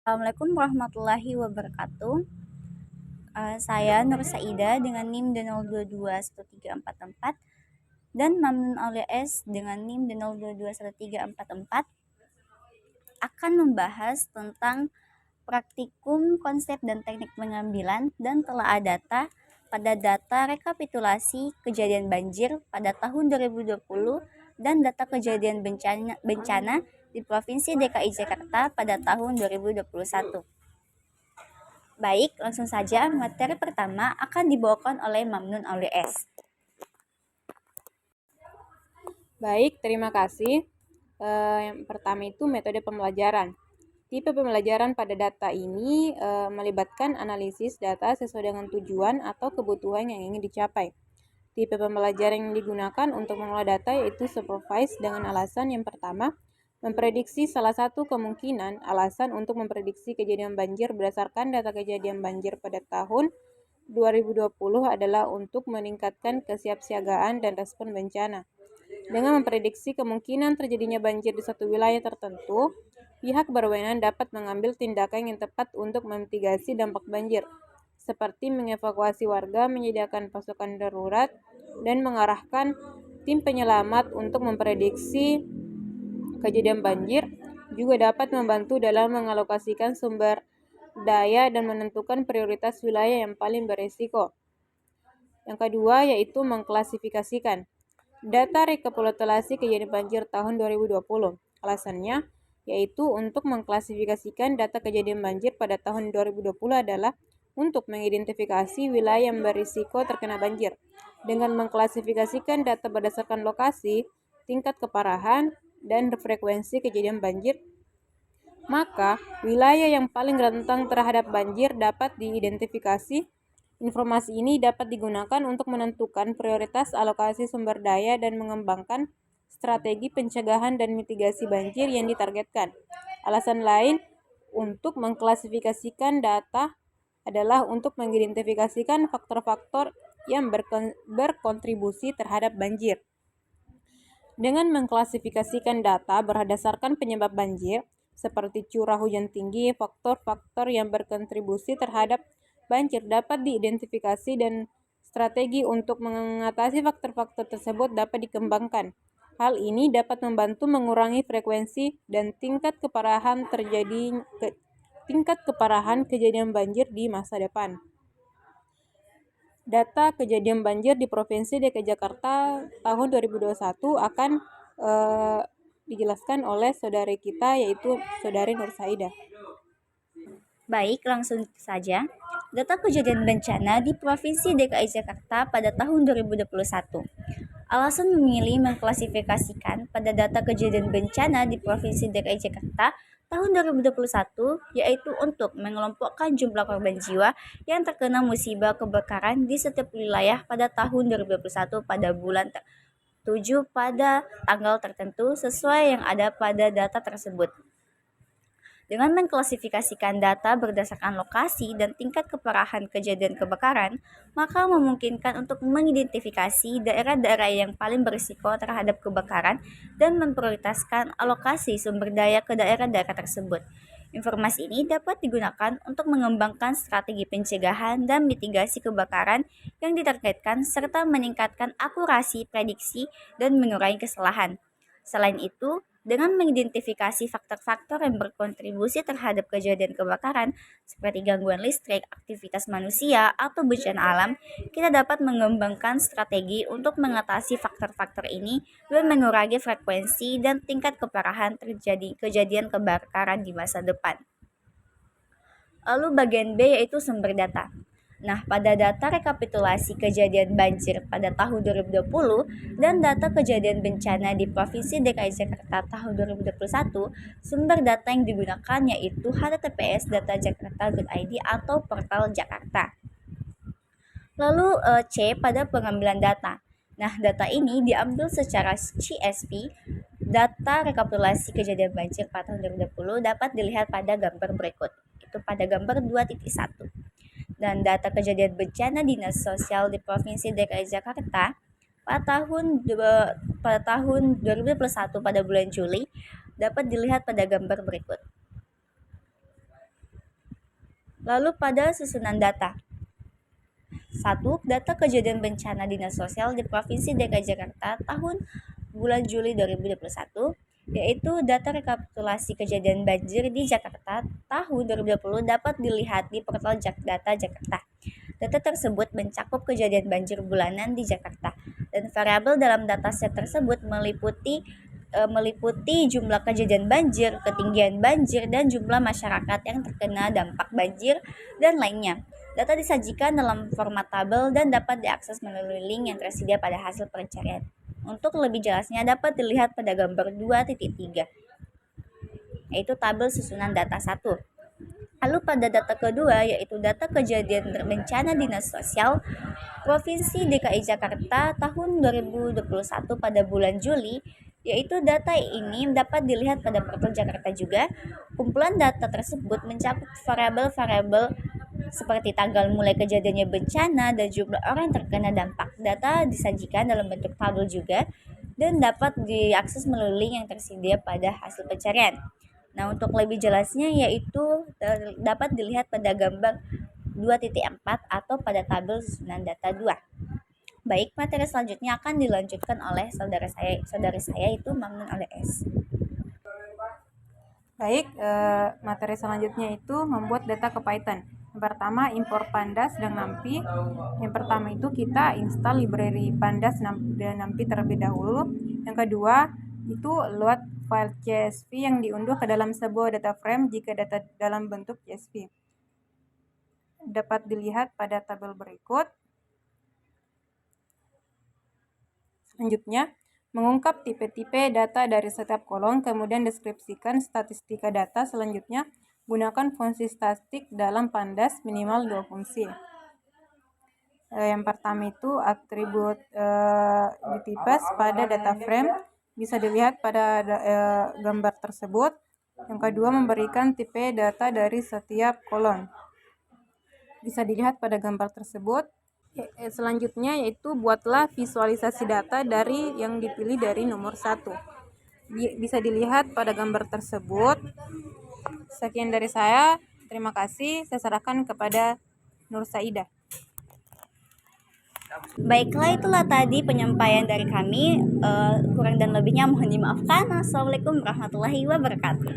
Assalamualaikum warahmatullahi wabarakatuh. Saya Nur Saida dengan NIM 02213444 dan Mamnun alias dengan NIM 02213444 akan membahas tentang praktikum, konsep dan teknik pengambilan dan telaah data pada data rekapitulasi kejadian banjir pada tahun 2020 dan data kejadian bencana di Provinsi DKI Jakarta pada tahun 2021. Baik, langsung saja materi pertama akan dibawakan oleh Mamnun alias. Baik, terima kasih. Yang pertama itu metode pembelajaran. Tipe pembelajaran pada data ini melibatkan analisis data sesuai dengan tujuan atau kebutuhan yang ingin dicapai. Tipe pembelajaran yang digunakan untuk mengolah data yaitu supervised dengan alasan yang pertama, memprediksi salah satu kemungkinan alasan untuk memprediksi kejadian banjir berdasarkan data kejadian banjir pada tahun 2020 adalah untuk meningkatkan kesiapsiagaan dan respon bencana. Dengan memprediksi kemungkinan terjadinya banjir di satu wilayah tertentu, pihak berwenang dapat mengambil tindakan yang tepat untuk memitigasi dampak banjir, seperti mengevakuasi warga, menyediakan pasokan darurat, dan mengarahkan tim penyelamat untuk memprediksi kejadian banjir, juga dapat membantu dalam mengalokasikan sumber daya dan menentukan prioritas wilayah yang paling berisiko. Yang kedua yaitu mengklasifikasikan data rekapitulasi kejadian banjir tahun 2020. Alasannya yaitu untuk mengklasifikasikan data kejadian banjir pada tahun 2020 adalah untuk mengidentifikasi wilayah yang berisiko terkena banjir. Dengan mengklasifikasikan data berdasarkan lokasi, tingkat keparahan, dan frekuensi kejadian banjir, maka wilayah yang paling rentan terhadap banjir dapat diidentifikasi. Informasi ini dapat digunakan untuk menentukan prioritas alokasi sumber daya dan mengembangkan strategi pencegahan dan mitigasi banjir yang ditargetkan. Alasan lain untuk mengklasifikasikan data adalah untuk mengidentifikasikan faktor-faktor yang berkontribusi terhadap banjir. Dengan mengklasifikasikan data berdasarkan penyebab banjir, seperti curah hujan tinggi, faktor-faktor yang berkontribusi terhadap banjir dapat diidentifikasi dan strategi untuk mengatasi faktor-faktor tersebut dapat dikembangkan. Hal ini dapat membantu mengurangi frekuensi dan tingkat keparahan kejadian banjir di masa depan. Data kejadian banjir di Provinsi DKI Jakarta tahun 2021 akan dijelaskan oleh saudari kita yaitu saudari Nur Saida. Baik, langsung saja. Data kejadian bencana di Provinsi DKI Jakarta pada tahun 2021. Alasan memilih mengklasifikasikan pada data kejadian bencana di Provinsi DKI Jakarta tahun 2021 yaitu untuk mengelompokkan jumlah korban jiwa yang terkena musibah kebakaran di setiap wilayah pada tahun 2021 pada bulan 7 pada tanggal tertentu sesuai yang ada pada data tersebut. Dengan mengklasifikasikan data berdasarkan lokasi dan tingkat keparahan kejadian kebakaran, maka memungkinkan untuk mengidentifikasi daerah-daerah yang paling berisiko terhadap kebakaran dan memprioritaskan alokasi sumber daya ke daerah-daerah tersebut. Informasi ini dapat digunakan untuk mengembangkan strategi pencegahan dan mitigasi kebakaran yang ditargetkan serta meningkatkan akurasi prediksi dan mengurangi kesalahan. Selain itu, dengan mengidentifikasi faktor-faktor yang berkontribusi terhadap kejadian kebakaran seperti gangguan listrik, aktivitas manusia, atau bencana alam, kita dapat mengembangkan strategi untuk mengatasi faktor-faktor ini dan mengurangi frekuensi dan tingkat keparahan terjadi kejadian kebakaran di masa depan. Lalu bagian B yaitu sumber data. Nah, pada data rekapitulasi kejadian banjir pada tahun 2020 dan data kejadian bencana di Provinsi DKI Jakarta tahun 2021, sumber data yang digunakan yaitu https datajakarta.id atau portal Jakarta. Lalu C pada pengambilan data. Nah, data ini diambil secara CSV. Data rekapitulasi kejadian banjir pada tahun 2020 dapat dilihat pada gambar berikut. Itu pada gambar 2.1. Dan data kejadian bencana Dinas Sosial di Provinsi DKI Jakarta pada tahun 2021 pada bulan Juli dapat dilihat pada gambar berikut. Lalu pada susunan data. 1. Data kejadian bencana Dinas Sosial di Provinsi DKI Jakarta tahun bulan Juli 2021, yaitu data rekapitulasi kejadian banjir di Jakarta tahun 2020 dapat dilihat di portal Jakdata Jakarta. Data tersebut mencakup kejadian banjir bulanan di Jakarta, dan variabel dalam dataset tersebut meliputi jumlah kejadian banjir, ketinggian banjir, dan jumlah masyarakat yang terkena dampak banjir, dan lainnya. Data disajikan dalam format tabel dan dapat diakses melalui link yang tersedia pada hasil pencarian. Untuk lebih jelasnya dapat dilihat pada gambar 2.3, yaitu tabel susunan data 1. Lalu pada data kedua, yaitu data kejadian bencana Dinas Sosial Provinsi DKI Jakarta tahun 2021 pada bulan Juli, yaitu data ini dapat dilihat pada portal Jakarta juga. Kumpulan data tersebut mencakup variabel-variabel seperti tanggal mulai kejadiannya bencana dan jumlah orang yang terkena dampak. Data disajikan dalam bentuk tabel juga dan dapat diakses melalui link yang tersedia pada hasil pencarian. Nah, untuk lebih jelasnya yaitu dapat dilihat pada gambar 2.4 atau pada tabel susunan data 2. Baik, materi selanjutnya akan dilanjutkan oleh saudari saya itu Mamun oleh S. Baik, materi selanjutnya itu membuat data ke-Python. Yang pertama, impor pandas dan NumPy. Yang pertama itu kita install library pandas dan NumPy terlebih dahulu. Yang kedua, itu load file CSV yang diunduh ke dalam sebuah data frame jika data dalam bentuk CSV. Dapat dilihat pada tabel berikut. Selanjutnya, mengungkap tipe-tipe data dari setiap kolom, kemudian deskripsikan statistika data. Selanjutnya, gunakan fungsi statistik dalam pandas minimal 2 fungsi. Yang pertama itu atribut ditipes pada data frame, bisa dilihat pada gambar tersebut. Yang kedua, memberikan tipe data dari setiap kolom, bisa dilihat pada gambar tersebut. Selanjutnya yaitu buatlah visualisasi data dari yang dipilih dari nomor 1. Bisa dilihat pada gambar tersebut. Sekian dari saya. Terima kasih. Saya serahkan kepada Nur Saidah. Baiklah, itulah tadi penyampaian dari kami. Kurang dan lebihnya mohon dimaafkan. Assalamualaikum warahmatullahi wabarakatuh.